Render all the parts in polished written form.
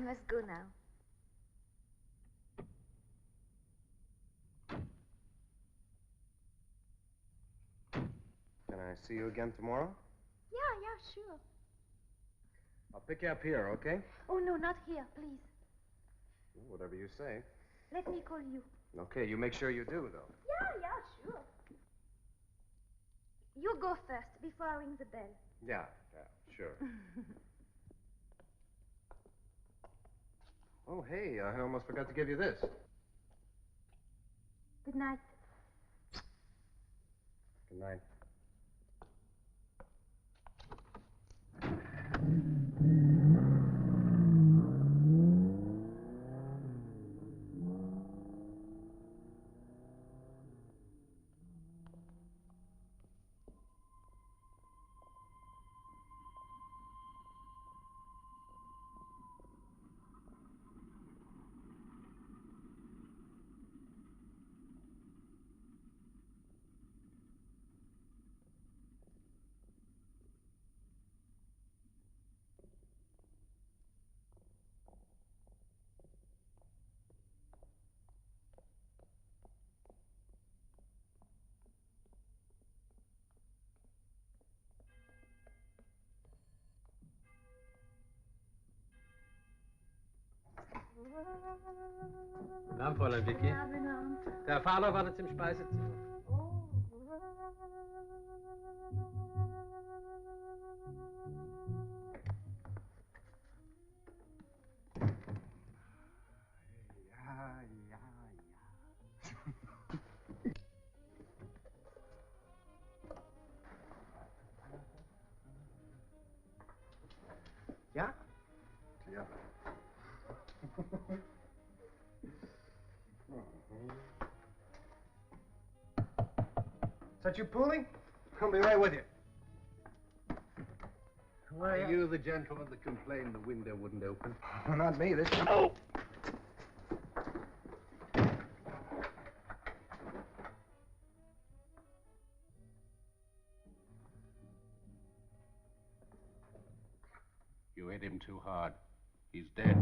must go now. Can I see you again tomorrow? Yeah, sure. I'll pick you up here, okay? Oh, no, not here, please. Whatever you say. Let me call you. Okay, you make sure you do, though. Yeah, sure. You go first, before I ring the bell. Yeah, sure. Oh, hey, I almost forgot to give you this. Good night. Good night. Guten Abend, Fräulein Vicky. Guten Abend. Der Fahrer wartet im Speisezimmer. Oh. Ja? Ja. Is that you pulling? I'll be right with you. Are you the gentleman that complained the window wouldn't open? Well, not me this time. Oh! You hit him too hard. He's dead.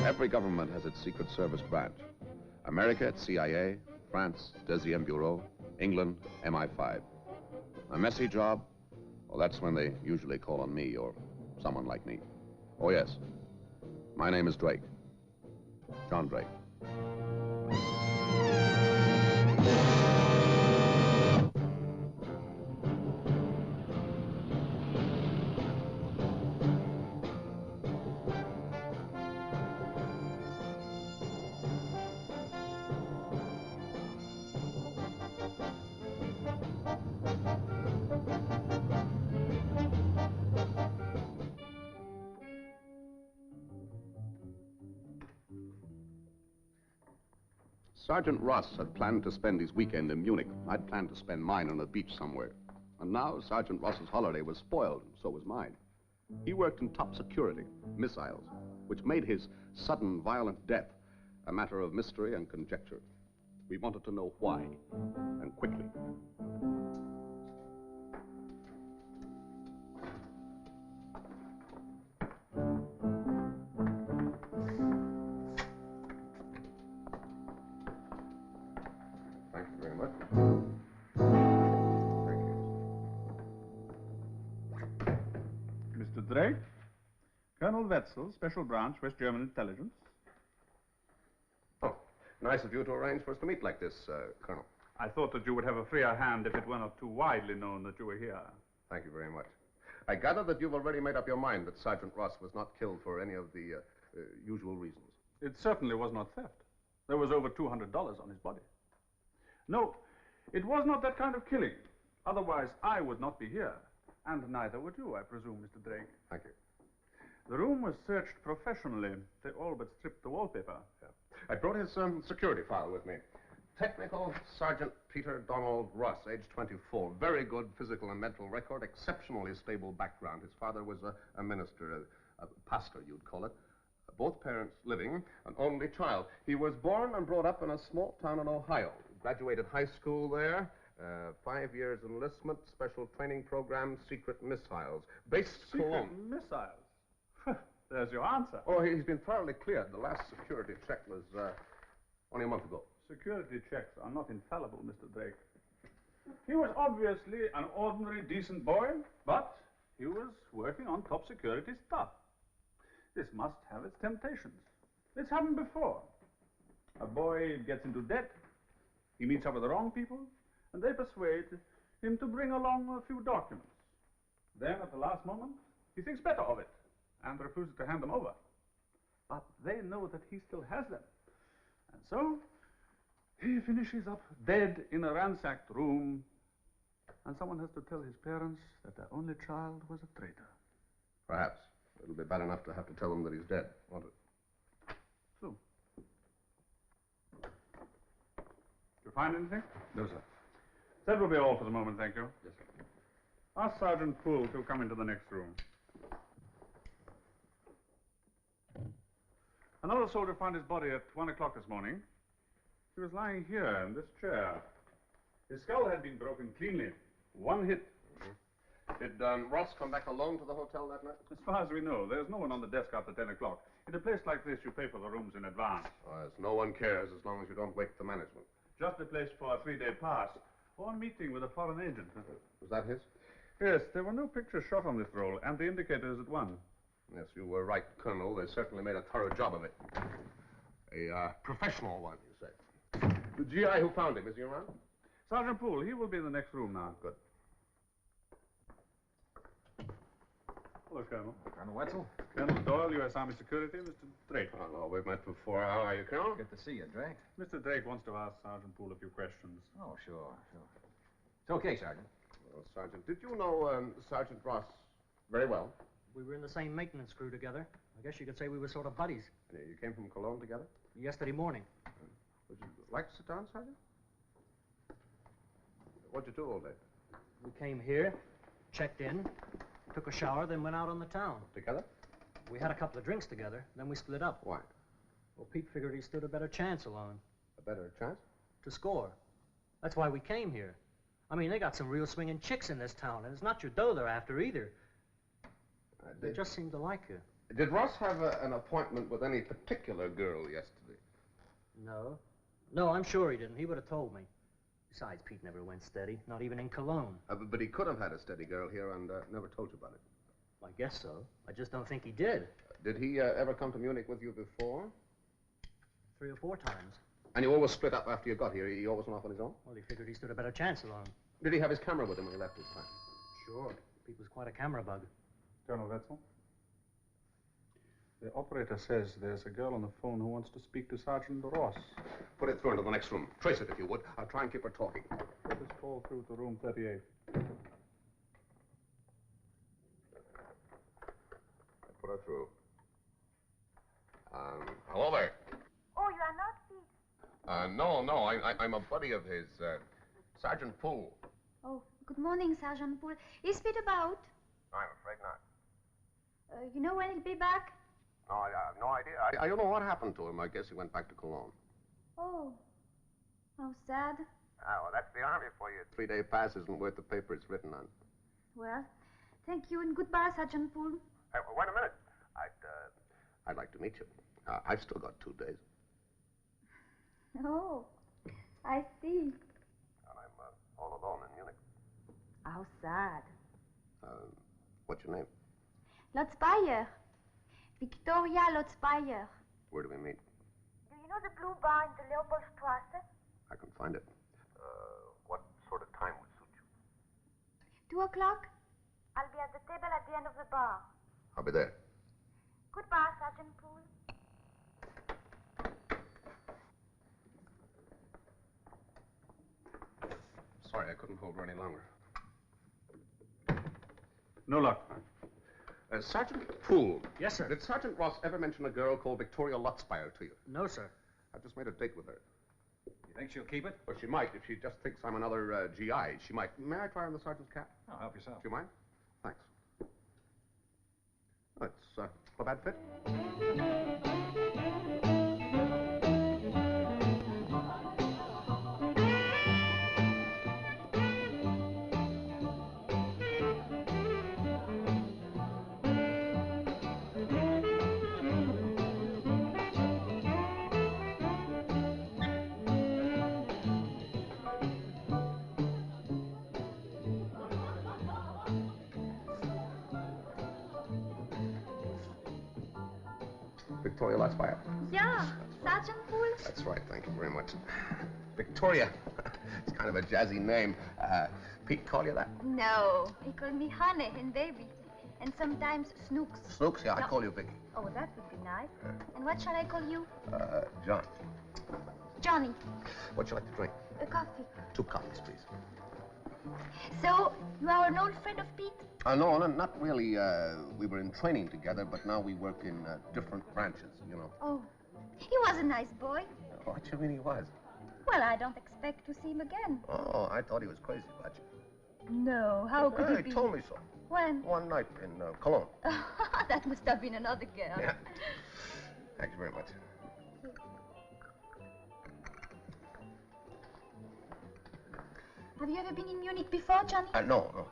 Every government has its Secret Service branch. America, its CIA, France, Deuxième Bureau, England, MI5. A messy job? Well, that's when they usually call on me or someone like me. Oh, yes. My name is Drake. John Drake. Sergeant Ross had planned to spend his weekend in Munich. I'd planned to spend mine on a beach somewhere. And now Sergeant Ross's holiday was spoiled, and so was mine. He worked in top security, missiles, which made his sudden, violent death a matter of mystery and conjecture. We wanted to know why, and quickly. Thank you very much. Thank you. Mr. Drake? Colonel Wetzel, Special Branch, West German Intelligence. Oh, nice of you to arrange for us to meet like this, Colonel. I thought that you would have a freer hand if it were not too widely known that you were here. Thank you very much. I gather that you've already made up your mind that Sergeant Ross was not killed for any of the usual reasons. It certainly was not theft. There was over $200 on his body. No, it was not that kind of killing. Otherwise, I would not be here. And neither would you, I presume, Mr. Drake. Thank you. The room was searched professionally. They all but stripped the wallpaper. Yeah. I brought his security file with me. Technical Sergeant Peter Donald Ross, age 24. Very good physical and mental record, exceptionally stable background. His father was a minister, a pastor, you'd call it. both parents living, an only child. He was born and brought up in a small town in Ohio. Graduated high school there. 5 years enlistment, special training program, secret missiles. Base Cologne. Missiles? There's your answer. Oh, he's been thoroughly cleared. The last security check was only a month ago. Security checks are not infallible, Mr. Drake. He was obviously an ordinary, decent boy, but he was working on top security stuff. This must have its temptations. It's happened before. A boy gets into debt, he meets up with the wrong people, and they persuade him to bring along a few documents. Then, at the last moment, he thinks better of it and refuses to hand them over. But they know that he still has them. And so, he finishes up dead in a ransacked room, and someone has to tell his parents that their only child was a traitor. Perhaps. It'll be bad enough to have to tell them that he's dead, won't it? So. Did you find anything? No, sir. That will be all for the moment, thank you. Yes, sir. Ask Sergeant Poole to come into the next room. Another soldier found his body at 1 o'clock this morning. He was lying here in this chair. His skull had been broken cleanly. One hit. Did Ross come back alone to the hotel that night? As far as we know, there's no one on the desk after 10 o'clock. In a place like this, you pay for the rooms in advance. Oh, yes, no one cares as long as you don't wake the management. Just a place for a 3-day pass or a meeting with a foreign agent. Was that his? Yes, there were no pictures shot on this roll, and the indicator is at 1. Yes, you were right, Colonel. They certainly made a thorough job of it. A professional one, you say. The GI who found him, is he around? Sergeant Poole, he will be in the next room now. Good. Hello, Colonel. Colonel Wetzel? Colonel Doyle, U.S. Army Security, Mr. Drake. Hello, we've met before. How are you, Colonel? Good to see you, Drake. Mr. Drake wants to ask Sergeant Poole a few questions. Oh, sure. It's okay, Sergeant. Well, Sergeant, did you know Sergeant Ross very well? We were in the same maintenance crew together. I guess you could say we were sort of buddies. Yeah, you came from Cologne together? Yesterday morning. Would you like to sit down, Sergeant? What'd you do all day? We came here, checked in, took a shower, then went out on the town. Together? We had a couple of drinks together, then we split up. Why? Well, Pete figured he stood a better chance alone. A better chance? To score. That's why we came here. I mean, they got some real swinging chicks in this town, and it's not your dough they're after either. They just seem to like you. Did Ross have an appointment with any particular girl yesterday? No. No, I'm sure he didn't. He would have told me. Besides, Pete never went steady, not even in Cologne. But he could have had a steady girl here and never told you about it. I guess so. I just don't think he did. Did he ever come to Munich with you before? 3 or 4 times. And you always split up after you got here? He always went off on his own? Well, he figured he stood a better chance alone. Did he have his camera with him when he left his time? Sure. Pete was quite a camera bug. Colonel Wetzel? The operator says there's a girl on the phone who wants to speak to Sergeant Ross. Put it through into the next room. Trace it if you would. I'll try and keep her talking. Put this call through to room 38. Put her through. Hello there. Oh, you are not Pete. No, I'm a buddy of his, Sergeant Poole. Oh, good morning, Sergeant Poole. Is Pete about? I'm afraid not. You know when he'll be back? No, I have no idea. I don't know what happened to him. I guess he went back to Cologne. Oh, how sad. Well, that's the Army for you. 3-day pass isn't worth the paper it's written on. Well, thank you and goodbye, Sergeant Poole. Wait a minute. I'd like to meet you. I've still got 2 days. Oh, I see. And I'm all alone in Munich. How sad. What's your name? Lotz Bayer. Victoria Lotz Bayer. Where do we meet? Do you know the blue bar in the Leopoldstrasse? I can find it. What sort of time would suit you? 2 o'clock? I'll be at the table at the end of the bar. I'll be there. Goodbye, Sergeant Poole. Sorry, I couldn't hold her any longer. No luck. Sergeant Poole. Yes, sir. Did Sergeant Ross ever mention a girl called Victoria Lutzmeyer to you? No, sir. I've just made a date with her. You think she'll keep it? Well, she might. If she just thinks I'm another GI, she might. May I try on the sergeant's cap? Oh, help yourself. Do you mind? Thanks. It's Not a bad fit? Victoria lights fire. Yeah, Sergeant Poole. That's right, thank you very much. Victoria. It's kind of a jazzy name. Pete call you that? No, he called me Honey and Baby. And sometimes Snooks. Snooks? Yeah, I call you Vicky. Oh, that would be nice. And what shall I call you? John. Johnny. What you like to drink? A coffee. 2 coffees, please. So, you are an old friend of Pete? No, not really. We were in training together, but now we work in different branches, you know. Oh, he was a nice boy. What you mean he was? Well, I don't expect to see him again. Oh, I thought he was crazy about you. No, how could He be? told me so. When? One night in Cologne. That must have been another girl. Yeah. Thank you very much. Have you ever been in Munich before, Johnny? No.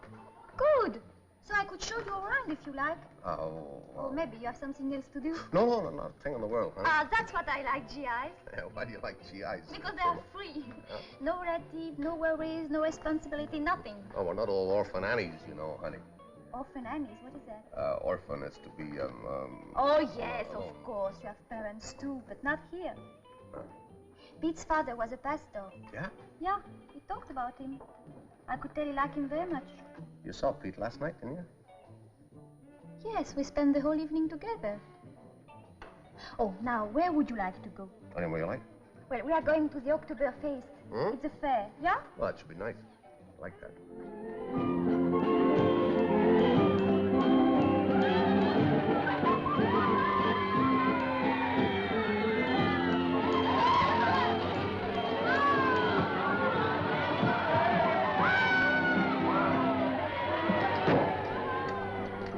Good. So I could show you around if you like. Oh. Or maybe you have something else to do. No, not a thing in the world, huh? Ah, that's what I like, GIs. Why do you like GIs? Because they are free. No relative, no worries, no responsibility, nothing. Oh, we're not all orphan Annies, you know, honey. Orphan Annies, what is that? Orphan is to be, Oh, yes, of course. You have parents too, but not here. Pete's father was a pastor. Yeah? Yeah, he talked about him. I could tell you like him very much. You saw Pete last night, didn't you? Yes, we spent the whole evening together. Oh, now, where would you like to go? Anywhere you like. Well, we are going to the Oktoberfest. Hmm? It's a fair, yeah? Well, that should be nice. I like that.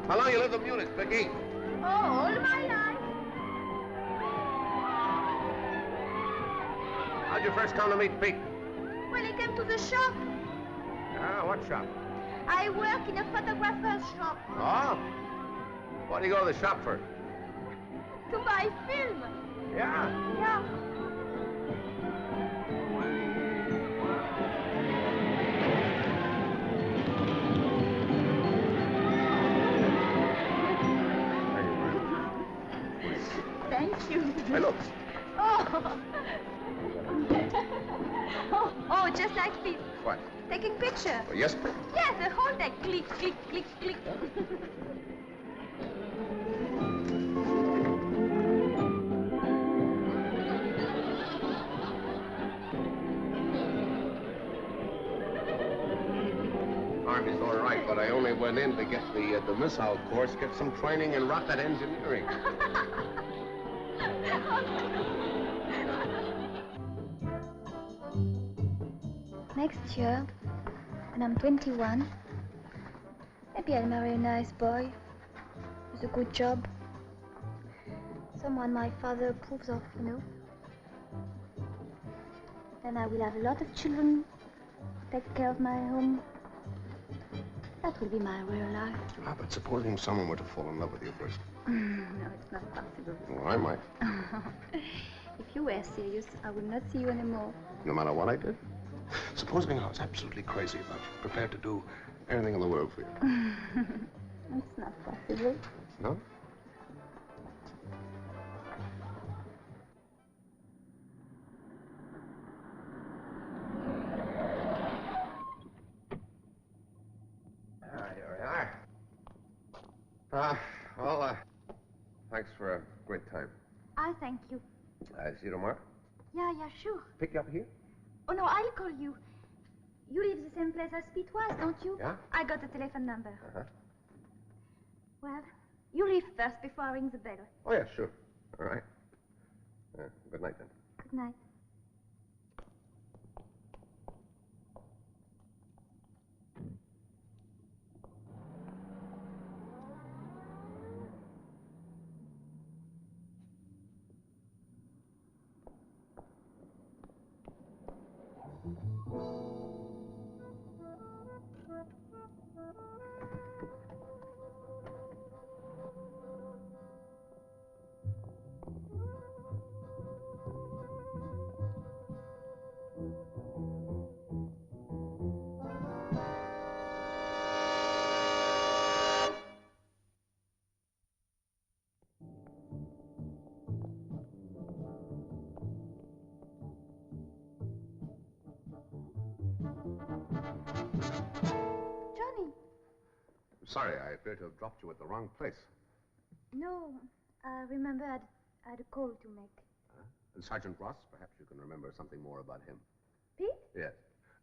How long you lived in Munich, Vicky? Oh, all my life. How'd you first come to meet Pete? Well, he came to the shop. Ah, what shop? I work in a photographer's shop. Oh? What do you go to the shop for? To buy film. Yeah. Yeah. Thank you. Hey, look. Oh. Oh, just like Pete. What? Taking picture. Oh, yes, Pete. Yeah, the whole day. Click, click, click, click. Army's all right, but I only went in to get the missile course, get some training in rocket engineering. Next year, when I'm 21, maybe I'll marry a nice boy with a good job. Someone my father approves of, you know. Then I will have a lot of children, take care of my home. That will be my real life. Ah, but supposing someone were to fall in love with you first. No, it's not possible. Well, I might. If you were serious, I would not see you anymore. No matter what I did. Supposing I was absolutely crazy about you, prepared to do anything in the world for you. It's not possible. No? Here we are. Thanks for a great time. I thank you. See you tomorrow. Yeah, sure. Pick you up here? Oh, no, I'll call you. You live the same place as Pete was, don't you? Yeah. I got the telephone number. Uh-huh. Well, you leave first before I ring the bell. Oh, yeah, sure. All right. Good night, then. Good night. sorry, I appear to have dropped you at the wrong place. No, I remember I had a call to make. And Sergeant Ross, perhaps you can remember something more about him. Pete? Yes.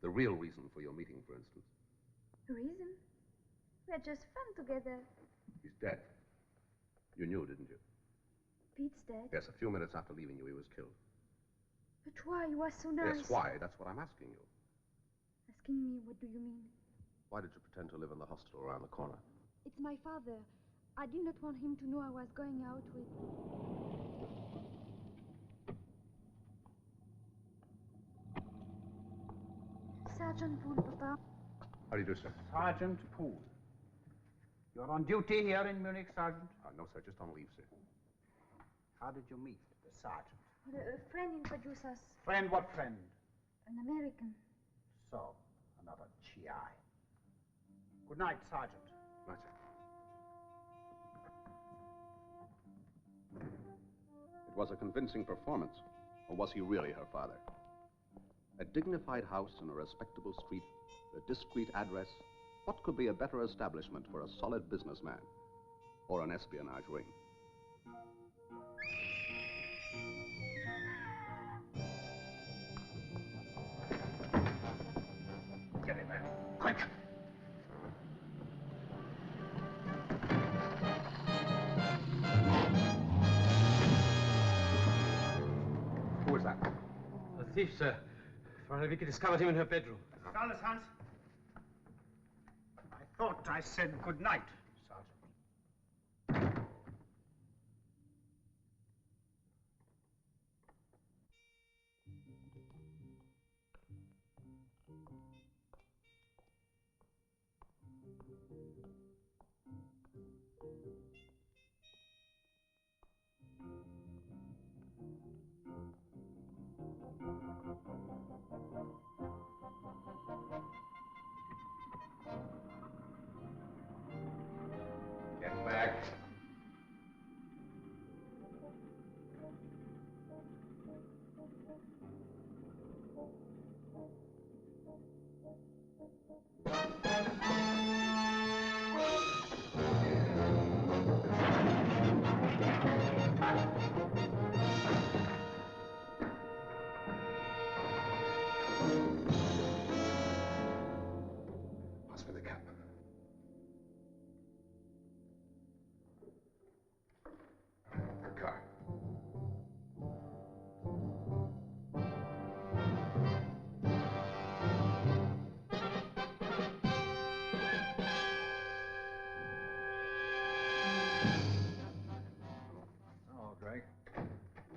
The real reason for your meeting, for instance. The reason? We had just fun together. He's dead. You knew, didn't you? Pete's dead? Yes, a few minutes after leaving you, he was killed. But why? He was so nice. Yes, why? That's what I'm asking you. Asking me, what do you mean? Why did you pretend to live in the hostel around the corner? It's my father. I did not want him to know I was going out with... Sergeant Poole, Papa. How do you do, sir? Sergeant Poole. You're on duty here in Munich, Sergeant? No, sir, just on leave, sir. How did you meet the sergeant? Well, a friend introduced us. Friend, what friend? An American. So, another GI. Good night, Sergeant. Right, sir. It was a convincing performance, or was he really her father? A dignified house in a respectable street, a discreet address. What could be a better establishment for a solid businessman or an espionage ring? Get in there. Quick! Who was that? A thief, sir. Frau Vicky discovered him in her bedroom. Carlos, Hans. I thought I said good night, Sergeant. Get back. Pass me the cap. The car. Oh, Drake.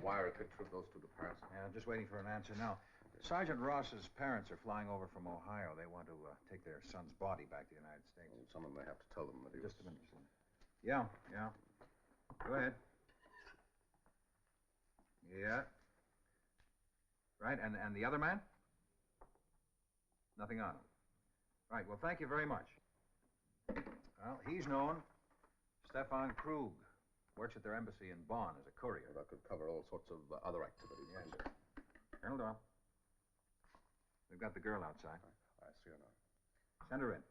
Wire a picture of those two to Paris. Yeah, just waiting for an answer now. Sergeant Ross's parents are flying over from Ohio. They want to take their son's body back to the United States. And someone may have to tell them that he was... Just a minute. Yeah. Go ahead. Yeah. Right, and the other man? Nothing on him. Right, well, thank you very much. Well, he's known. Stefan Krug. Works at their embassy in Bonn as a courier. That could cover all sorts of other activities. Yes, sir. Colonel Doyle. We've got the girl outside. I see her now. Send her in.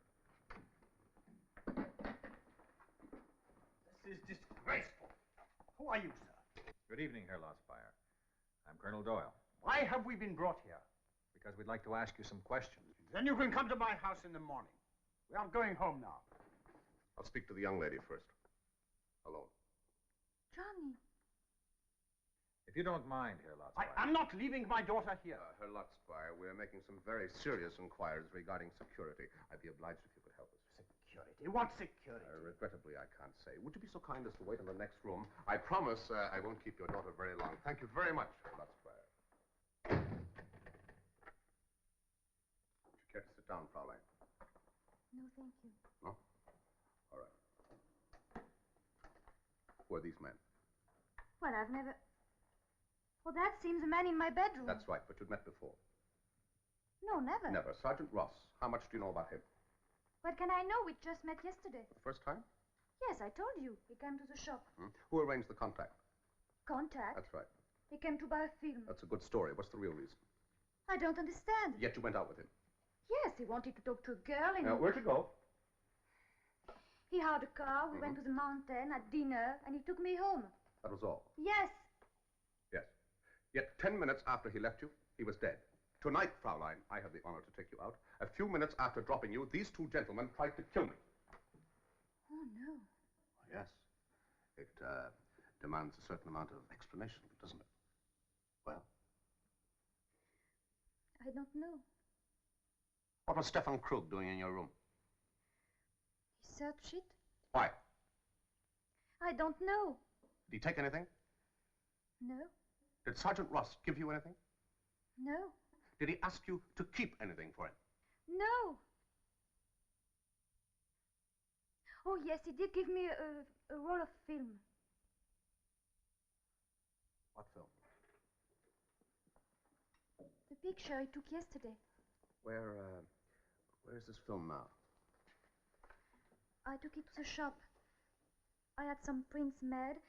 This is disgraceful. Who are you, sir? Good evening, Herr Lossmeyer. I'm Colonel Doyle. Why have we been brought here? Because we'd like to ask you some questions. Then you can come to my house in the morning. We are going home now. I'll speak to the young lady first. Alone. Johnny. If you don't mind, Herr Lossmeyer. I am not leaving my daughter here. Herr Lutzfire, we're making some very serious inquiries regarding security. I'd be obliged if you could help us. Security? What security? Regrettably, I can't say. Would you be so kind as to wait in the next room? I promise I won't keep your daughter very long. Thank you very much, Herr Lutzfire. Would you care to sit down, Fraulein? No, thank you. No? All right. Who are these men? Well, I've never... Well, that seems a man in my bedroom. That's right, but you'd met before. No, never. Never. Sergeant Ross, how much do you know about him? What can I know? We just met yesterday. The first time? Yes, I told you. He came to the shop. Who arranged the contact? Contact? That's right. He came to buy a film. That's a good story. What's the real reason? I don't understand. Yet you went out with him. Yes, he wanted to talk to a girl in... Where'd you go? He hired a car, we went to the mountain at dinner, and he took me home. That was all? Yes. Yes. Yet 10 minutes after he left you, he was dead. Tonight, Fraulein, I have the honor to take you out. A few minutes after dropping you, these two gentlemen tried to kill me. Oh, no. Yes. It demands a certain amount of explanation, doesn't it? Well? I don't know. What was Stefan Krug doing in your room? He searched it. Why? I don't know. Did he take anything? No. Did Sergeant Ross give you anything? No. Did he ask you to keep anything for him? No. Oh, yes, he did give me a roll of film. What film? The picture I took yesterday. Where's this film now? I took it to the shop. I had some prints made,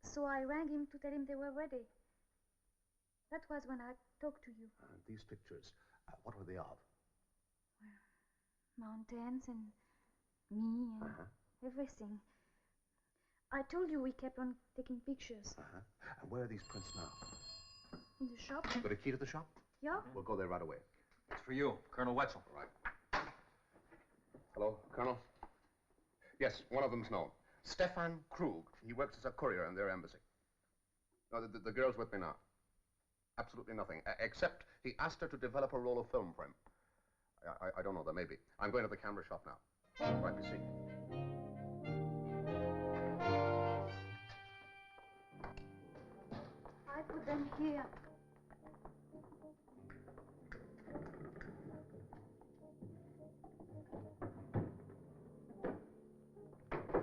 so I rang him to tell him they were ready. That was when I talked to you. These pictures, what were they of? Mountains and me and everything. I told you we kept on taking pictures. And where are these prints now? In the shop. Got a key to the shop? Yeah? We'll go there right away. It's for you, Colonel Wetzel. All right. Hello, Colonel? Yes, one of them's known. Stefan Krug. He works as a courier in their embassy. No, the girl's with me now. Absolutely nothing, except he asked her to develop a roll of film for him. I don't know, there may be. I'm going to the camera shop now. Right, be seeing you. I put them here.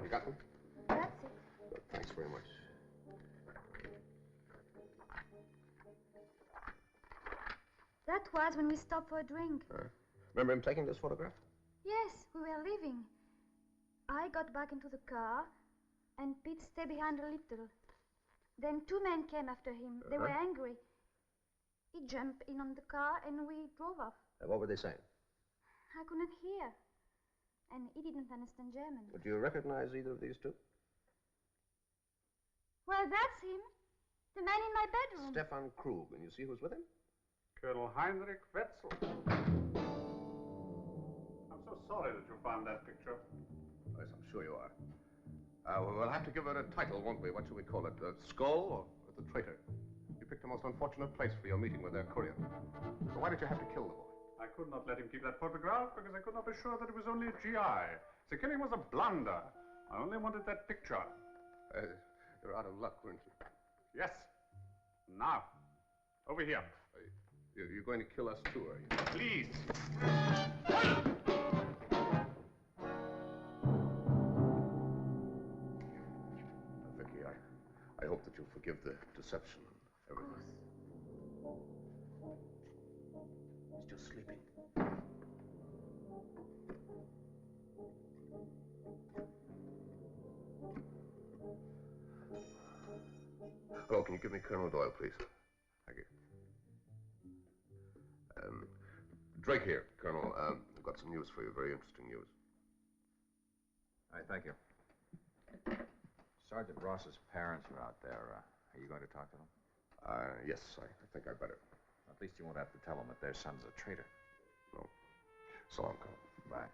You got them? That's it. Good, thanks very much. That was when we stopped for a drink. Remember him taking this photograph? Yes, we were leaving. I got back into the car, and Pete stayed behind a little. Then two men came after him. They were angry. He jumped in on the car, and we drove off. What were they saying? I couldn't hear. And he didn't understand German. Do you recognize either of these two? Well, that's him. The man in my bedroom. Stefan Krug. And you see who's with him? Colonel Heinrich Wetzel. I'm so sorry that you found that picture. Yes, I'm sure you are. We'll have to give it a title, won't we? What shall we call it? The Skull or the Traitor? You picked the most unfortunate place for your meeting with their courier. So why did you have to kill the boy? I could not let him keep that photograph because I could not be sure that it was only a GI. The killing was a blunder. I only wanted that picture. You're out of luck, weren't you? Yes. Now, over here. You're going to kill us too, are you? Please. Vicky, I hope that you'll forgive the deception and everything. He's just sleeping. Hello, can you give me Colonel Doyle, please? Thank you. Drake here, Colonel. I've got some news for you, very interesting news. All right, thank you. Sergeant Ross's parents are out there. Are you going to talk to them? Yes, I think I'd better. At least you won't have to tell them that their son's a traitor. No. So long, Colonel. Bye.